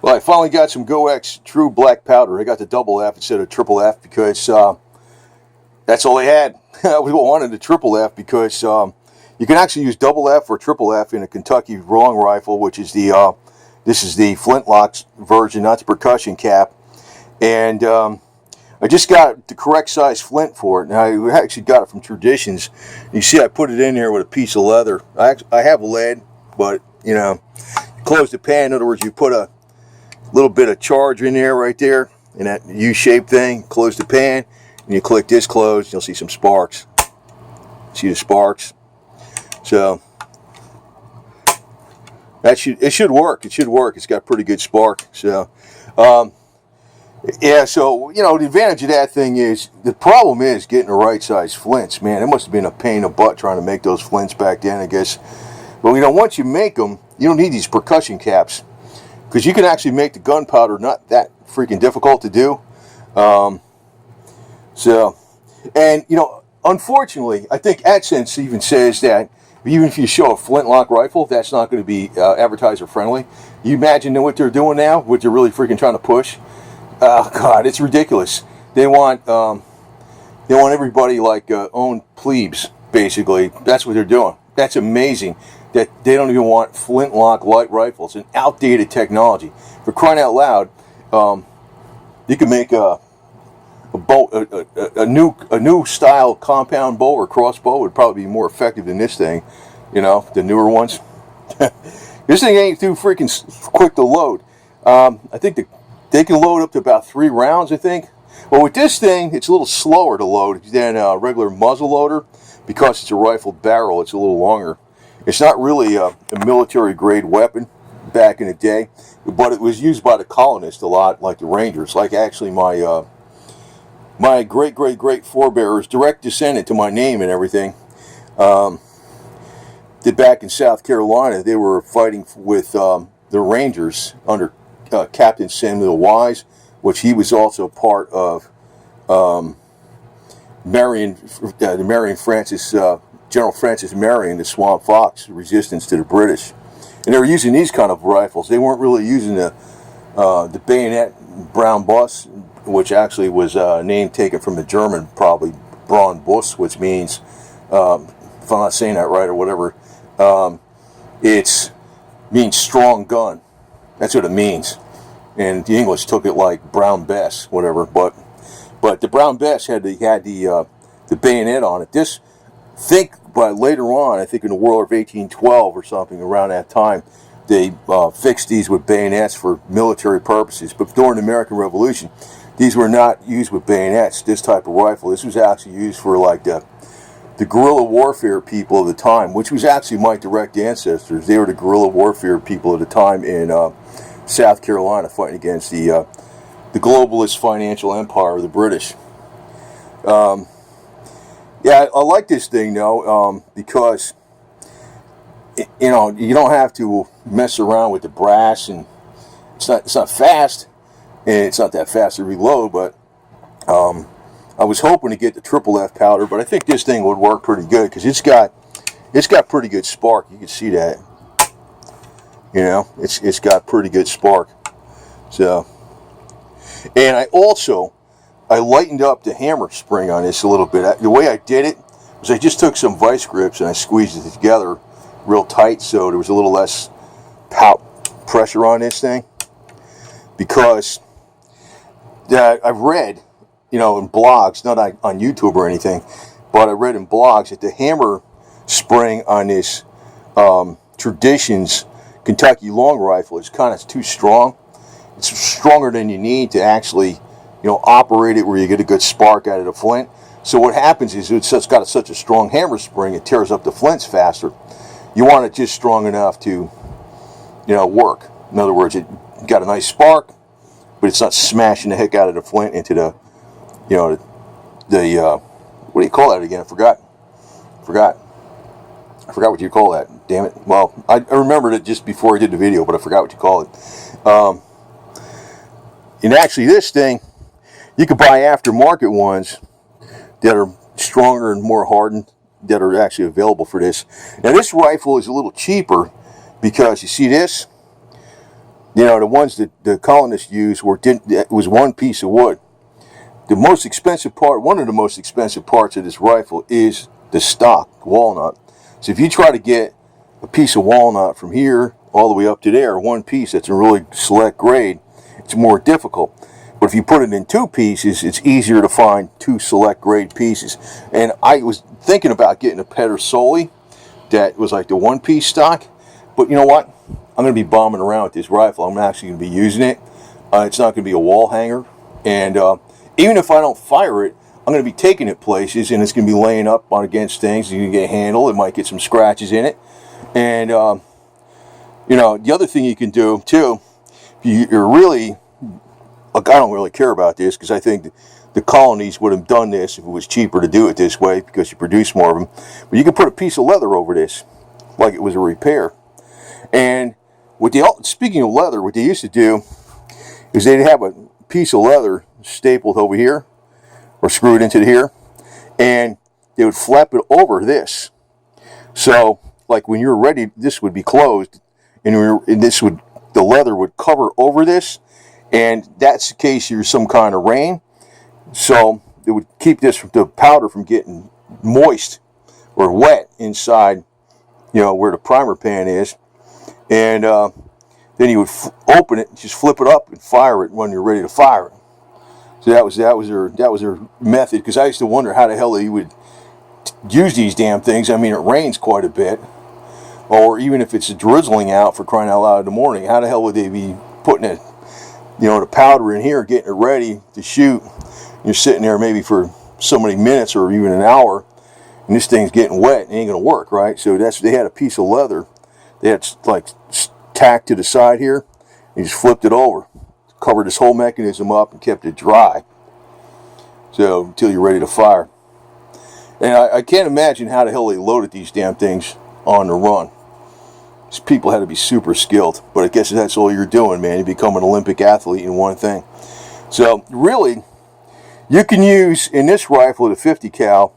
Well, I finally got some GoX True Black Powder. I got the double F instead of triple F because that's all they had. We wanted the triple F because you can actually use double F or triple F in a Kentucky long rifle, which is this is the flintlock version, not the percussion cap. And I just got the correct size flint for it. Now, I actually got it from Traditions. You see, I put it in here with a piece of leather. I have lead, but close the pan. In other words, you put a little bit of charge in there, right there, in that U-shaped thing. Close the pan, and you click this closed. You'll see some sparks. See the sparks? So it should work. It should work. It's got pretty good spark. So yeah. So the advantage of that thing is the problem is getting the right size flints. Man, it must have been a pain in the butt trying to make those flints back then, I guess. But once you make them, you don't need these percussion caps. Because you can actually make the gunpowder not that freaking difficult to do. Unfortunately, I think AdSense even says that even if you show a flintlock rifle, that's not going to be advertiser friendly. You imagine what they're doing now, what they're really freaking trying to push. God, it's ridiculous. They want everybody like own plebes, basically. That's what they're doing. That's amazing. That they don't even want flintlock light rifles, an outdated technology. For crying out loud, you can make a new style compound bow or crossbow would probably be more effective than this thing. The newer ones. This thing ain't too freaking quick to load. I think they can load up to about 3 rounds. I think. Well, with this thing, it's a little slower to load than a regular muzzle loader because it's a rifled barrel. It's a little longer. It's not really a military-grade weapon back in the day, but it was used by the colonists a lot, like the Rangers. Like actually my great forebears, direct descendant to my name and everything, did back in South Carolina. They were fighting with the Rangers under Captain Samuel Wise, which he was also part of the Marion Francis. General Francis Marion, the Swamp Fox resistance to the British. And they were using these kind of rifles. They weren't really using the bayonet Brown Bus, which actually was a name taken from the German, probably Braun Bus, which means, if I'm not saying that right or whatever, it means strong gun. That's what it means. And the English took it like Brown Bess, whatever. But the Brown Bess had the bayonet on it. But later on, I think in the War of 1812 or something around that time, they fixed these with bayonets for military purposes. But during the American Revolution, these were not used with bayonets, this type of rifle. This was actually used for like the guerrilla warfare people of the time, which was actually my direct ancestors. They were the guerrilla warfare people of the time in South Carolina fighting against the globalist financial empire of the British. Yeah, I like this thing though, because you don't have to mess around with the brass, and it's not fast, and it's not that fast to reload. But I was hoping to get the triple F powder, but I think this thing would work pretty good because it's got pretty good spark. You can see that. It's got pretty good spark. So, and I lightened up the hammer spring on this a little bit. The way I did it was I just took some vice grips and I squeezed it together real tight so there was a little less pressure on this thing. Because I've read, in blogs, not on YouTube or anything, but I read in blogs that the hammer spring on this Traditions Kentucky long rifle is kind of too strong. It's stronger than you need to actually operate it where you get a good spark out of the flint. So what happens is it's got such a strong hammer spring, it tears up the flints faster. You want it just strong enough to, work. In other words, it got a nice spark, but it's not smashing the heck out of the flint into the, what do you call that again? I forgot what you call that. Damn it. Well, I remembered it just before I did the video, but I forgot what you call it. And actually this thing, you could buy aftermarket ones that are stronger and more hardened that are actually available for this. Now this rifle is a little cheaper because you see this? You know, the ones that the colonists used it was one piece of wood. The most expensive part, one of the most expensive parts of this rifle is the stock, walnut. So if you try to get a piece of walnut from here all the way up to there, one piece that's a really select grade, it's more difficult. But if you put it in two pieces, it's easier to find two select grade pieces. And I was thinking about getting a Pedersoli that was like the one piece stock. But you know what? I'm going to be bombing around with this rifle. I'm actually going to be using it. It's not going to be a wall hanger. And even if I don't fire it, I'm going to be taking it places, and it's going to be laying up on against things. You're going to get a handle. It might get some scratches in it. And, you know, the other thing you can do, too, you're really, look, I don't really care about this because I think the colonies would have done this if it was cheaper to do it this way because you produce more of them. But you can put a piece of leather over this like it was a repair. And speaking of leather, what they used to do is they'd have a piece of leather stapled over here or screwed into here, and they would flap it over this. So, like when you're ready, this would be closed, and the leather would cover over this, and that's in case there's some kind of rain. So it would keep the powder from getting moist or wet inside, you know, where the primer pan is, and then you would open it, just flip it up, and fire it when you're ready to fire it. So that was their method. Because I used to wonder how the hell they would use these damn things. I mean, it rains quite a bit, or even if it's drizzling out, for crying out loud in the morning, how the hell would they be putting it, you know, the powder in here, getting it ready to shoot? You're sitting there maybe for so many minutes or even an hour, and this thing's getting wet. It ain't gonna work, right? So they had a piece of leather they had like tacked to the side here. And just flipped it over, covered this whole mechanism up, and kept it dry. So until you're ready to fire. And I can't imagine how the hell they loaded these damn things on the run. These people had to be super skilled. But I guess that's all you're doing, man. You become an Olympic athlete in one thing. So really, you can use, in this rifle, the 50 cal,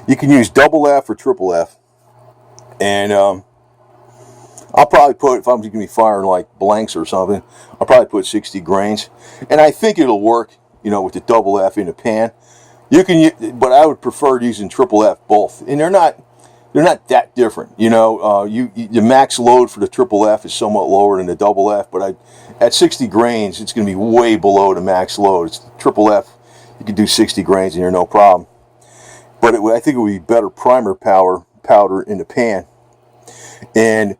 you can use double F or triple F. And I'll probably put, if I'm going to be firing like blanks or something, I'll probably put 60 grains. And I think it'll work, you know, with the double F in the pan. You can, but I would prefer using triple F both. And they're not that different, you know. The max load for the triple F is somewhat lower than the double F, but at 60 grains, it's going to be way below the max load. It's triple F, you can do 60 grains and you're no problem. But I think it would be better primer powder in the pan. And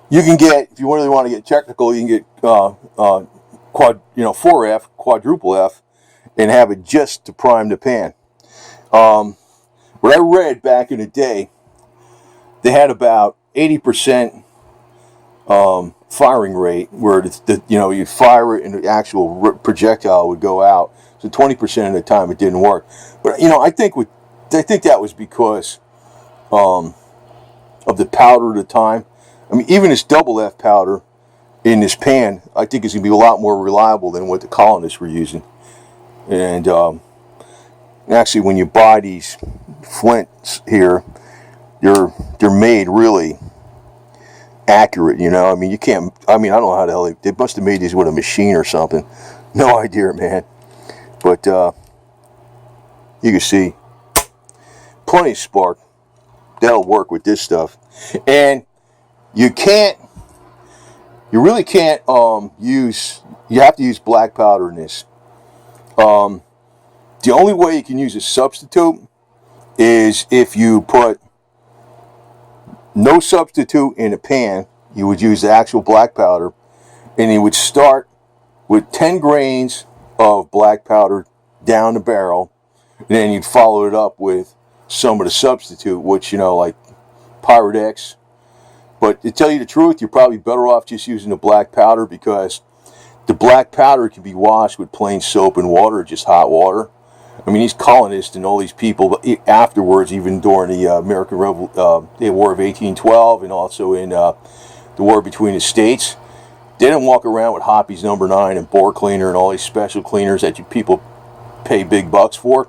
you can get, if you really want to get technical, you can get 4F, quadruple F, and have it just to prime the pan. What I read back in the day, they had about 80% firing rate, where you fire it and the actual projectile would go out. So 20% of the time it didn't work. But you know, I think that was because of the powder at the time. I mean, even this double F powder in this pan, I think is going to be a lot more reliable than what the colonists were using. And actually, when you buy these flints here, they're made really accurate, you know. I mean, you can't, I mean, I don't know how the hell they must have made these with a machine or something. No idea, man. But you can see plenty of spark. That'll work with this stuff. And you really can't you have to use black powder in this. The only way you can use a substitute is if you put no substitute in a pan. You would use the actual black powder, and you would start with 10 grains of black powder down the barrel, and then you'd follow it up with some of the substitute, which, you know, like Pyrex. But to tell you the truth, you're probably better off just using the black powder, because the black powder can be washed with plain soap and water, just hot water. I mean, these colonists and all these people afterwards, even during the American War of 1812, and also in the war between the states, they didn't walk around with Hoppy's number 9 and bore cleaner and all these special cleaners that people pay big bucks for.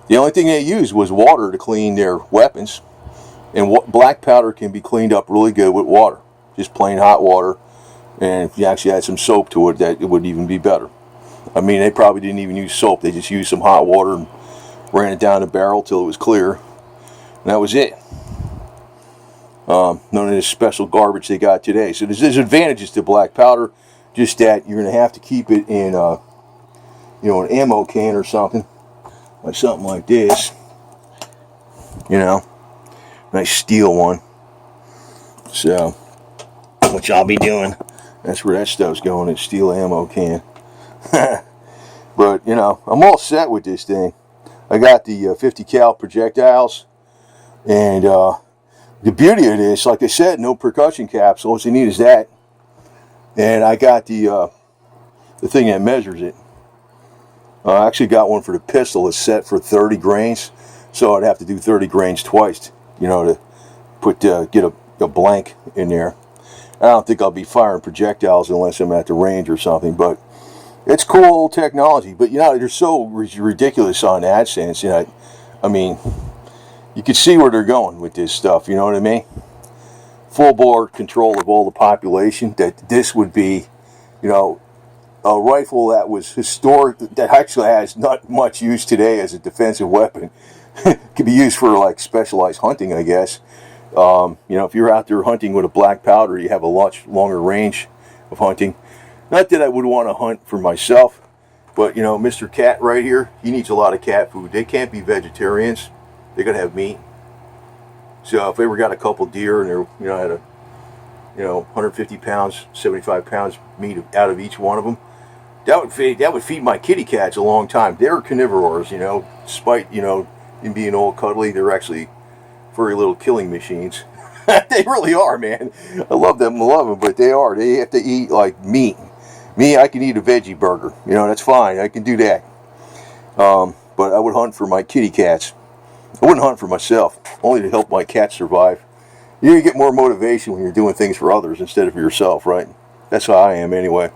The only thing they used was water to clean their weapons. And black powder can be cleaned up really good with water, just plain hot water. And if you actually add some soap to it, that it would even be better. I mean, they probably didn't even use soap. They just used some hot water and ran it down the barrel till it was clear. And that was it. None of this special garbage they got today. So there's advantages to black powder, just that you're going to have to keep it in, an ammo can or something, like something like this. Nice steel one. So, which I'll be doing. That's where that stuff's going, in steel ammo can. But, I'm all set with this thing. I got the 50 cal projectiles. And the beauty of this, like I said, no percussion caps. All you need is that. And I got the thing that measures it. I actually got one for the pistol. It's set for 30 grains. So I'd have to do 30 grains twice, to put get a blank in there. I don't think I'll be firing projectiles unless I'm at the range or something, but it's cool old technology. But they're so ridiculous on AdSense. I mean, you can see where they're going with this stuff. You know what I mean? Full bore control of all the population. That this would be, a rifle that was historic, that actually has not much use today as a defensive weapon. Could be used for like specialized hunting, I guess. If you're out there hunting with a black powder, you have a much longer range of hunting. Not that I would want to hunt for myself, but Mr. Cat right here, he needs a lot of cat food. They can't be vegetarians. They're gonna have meat. So if they ever got a couple deer and they're had 150 pounds, 75 pounds meat out of each one of them, that would feed my kitty cats a long time. They're carnivores, despite them being all cuddly. They're actually furry little killing machines. They really are, man. I love them, but they are. They have to eat like meat. Me, I can eat a veggie burger. That's fine. I can do that. But I would hunt for my kitty cats. I wouldn't hunt for myself, only to help my cats survive. You get more motivation when you're doing things for others instead of for yourself, right? That's how I am, anyway.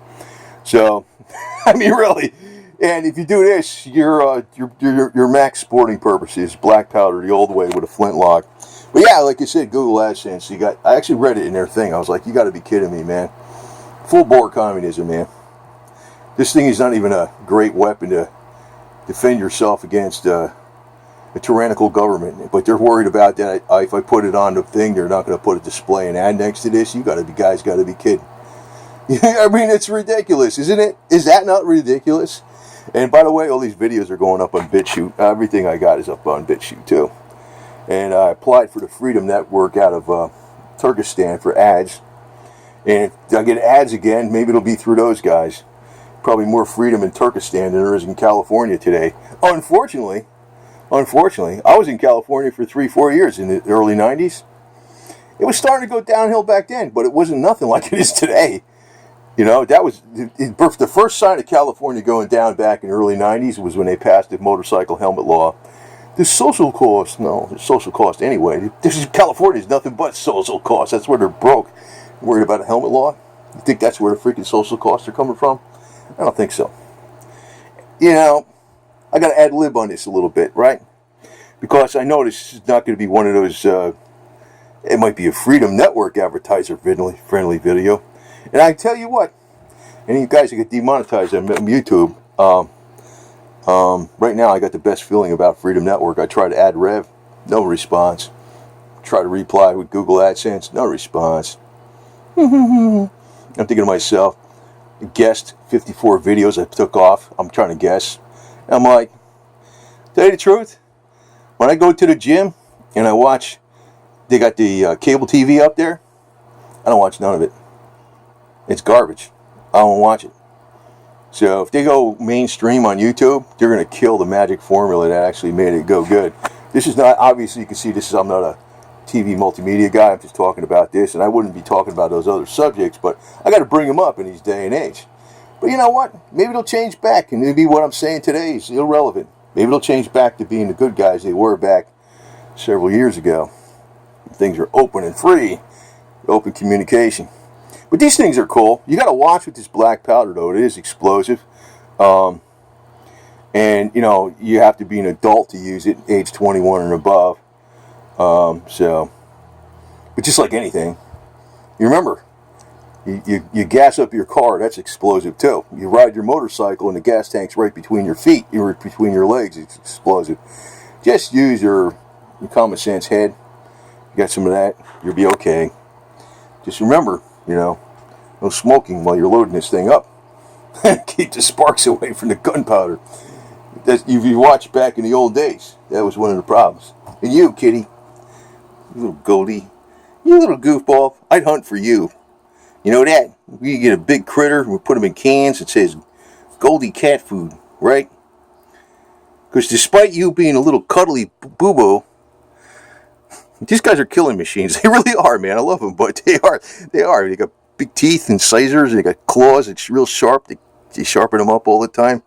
So, I mean, really. And if you do this, your max sporting purposes, black powder the old way with a flintlock. But yeah, like I said, Google AdSense. I actually read it in their thing. I was like, you got to be kidding me, man. Full bore communism, man. This thing is not even a great weapon to defend yourself against a tyrannical government, but they're worried about that. If I put it on the thing, they're not going to put a display and ad next to this. Guys got to be kidding. I mean, it's ridiculous, isn't it? Is that not ridiculous? And by the way, all these videos are going up on Bitchute. Everything I got is up on Bitchute too. And I applied for the Freedom Network out of Turkestan for ads. And if I get ads again, maybe it'll be through those guys. Probably more freedom in Turkestan than there is in California today. Unfortunately, I was in California for 3-4 years in the early 90s. It was starting to go downhill back then, but it wasn't nothing like it is today. That was the first sign of California going down back in the early 90s was when they passed the motorcycle helmet law. The social cost anyway. California is nothing but social cost. That's where they're broke. Worried about a helmet law? You think that's where the freaking social costs are coming from? I don't think so. I got to ad lib on this a little bit, right? Because I know this is not going to be one of those, it might be a Freedom Network advertiser-friendly video. And I tell you what, any of you guys that get demonetized on YouTube, right now I got the best feeling about Freedom Network. I tried to add rev, no response. Try to reply with Google AdSense, no response. I'm thinking to myself, guessed 54 videos I took off. I'm trying to guess. And I'm like, tell you the truth, when I go to the gym and I watch, they got the cable TV up there, I don't watch none of it. It's garbage. I don't watch it. So if they go mainstream on YouTube, they're going to kill the magic formula that actually made it go good. This is not, obviously you can see this is, I'm not a TV multimedia guy, I'm just talking about this, and I wouldn't be talking about those other subjects, but I got to bring them up in these day and age. But you know what? Maybe it'll change back, and maybe what I'm saying today is irrelevant. Maybe it'll change back to being the good guys they were back several years ago. Things are open and free, open communication. But these things are cool. You got to watch with this black powder, though. It is explosive. And, you have to be an adult to use it, age 21 and above. But just like anything, you remember, You gas up your car, that's explosive too. You ride your motorcycle and the gas tank's right between your feet, between your legs, it's explosive. Just use your common sense head. You got some of that, you'll be okay. Just remember, no smoking while you're loading this thing up. Keep the sparks away from the gunpowder. If you watch back in the old days, that was one of the problems. And you, kitty, you little Goldie, you little goofball, I'd hunt for you. You know that? We get a big critter, we put them in cans, it says Goldie cat food, right? Because despite you being a little cuddly boo-boo, these guys are killing machines. They really are, man. I love them, but they are. They got big teeth and scissors, and they got claws. It's real sharp. They sharpen them up all the time.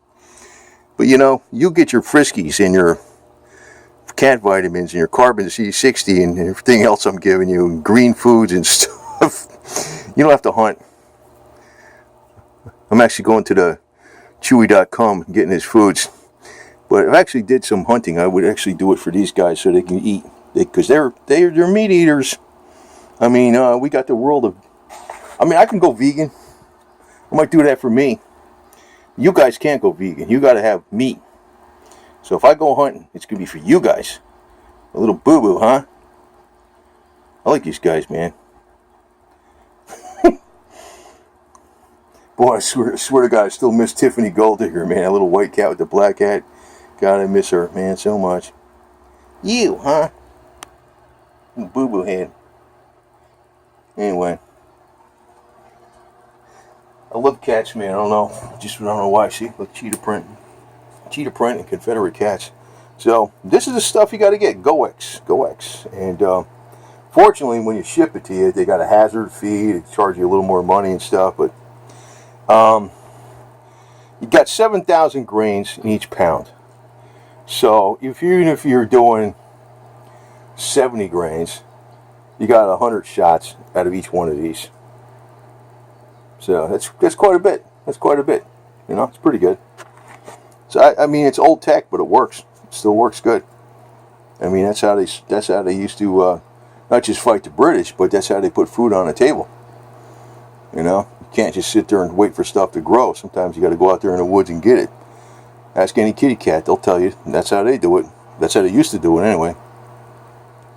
But you get your Friskies and your cat vitamins and your carbon C60 and everything else I'm giving you, and green foods and stuff. You don't have to hunt. I'm actually going to the Chewy.com getting his foods. But if I actually did some hunting, I would actually do it for these guys so they can eat. Because they're meat eaters. I mean, we got the world of... I can go vegan. I might do that for me. You guys can't go vegan. You got to have meat. So if I go hunting, it's going to be for you guys. A little boo-boo, huh? I like these guys, man. Boy, I swear to God, I still miss Tiffany Golddigger, man. That little white cat with the black hat. God, I miss her, man, so much. You, huh? Boo-boo head. Anyway. I love cats, man. I don't know. I don't know why. See, look, cheetah print and Confederate cats. So, this is the stuff you got to get. Go-X. And, fortunately, when you ship it to you, they got a hazard fee. They charge you a little more money and stuff, but you got 7,000 grains in each pound. So even if you're doing 70 grains, you got 100 shots out of each one of these. So that's quite a bit. It's pretty good. So I mean, it's old tech, but it works. It still works good. I mean, that's how they used to not just fight the British, but that's how they put food on the table. You can't just sit there and wait for stuff to grow. Sometimes you got to go out there in the woods and get it. Ask any kitty cat, they'll tell you that's how they do it. That's how they used to do it anyway.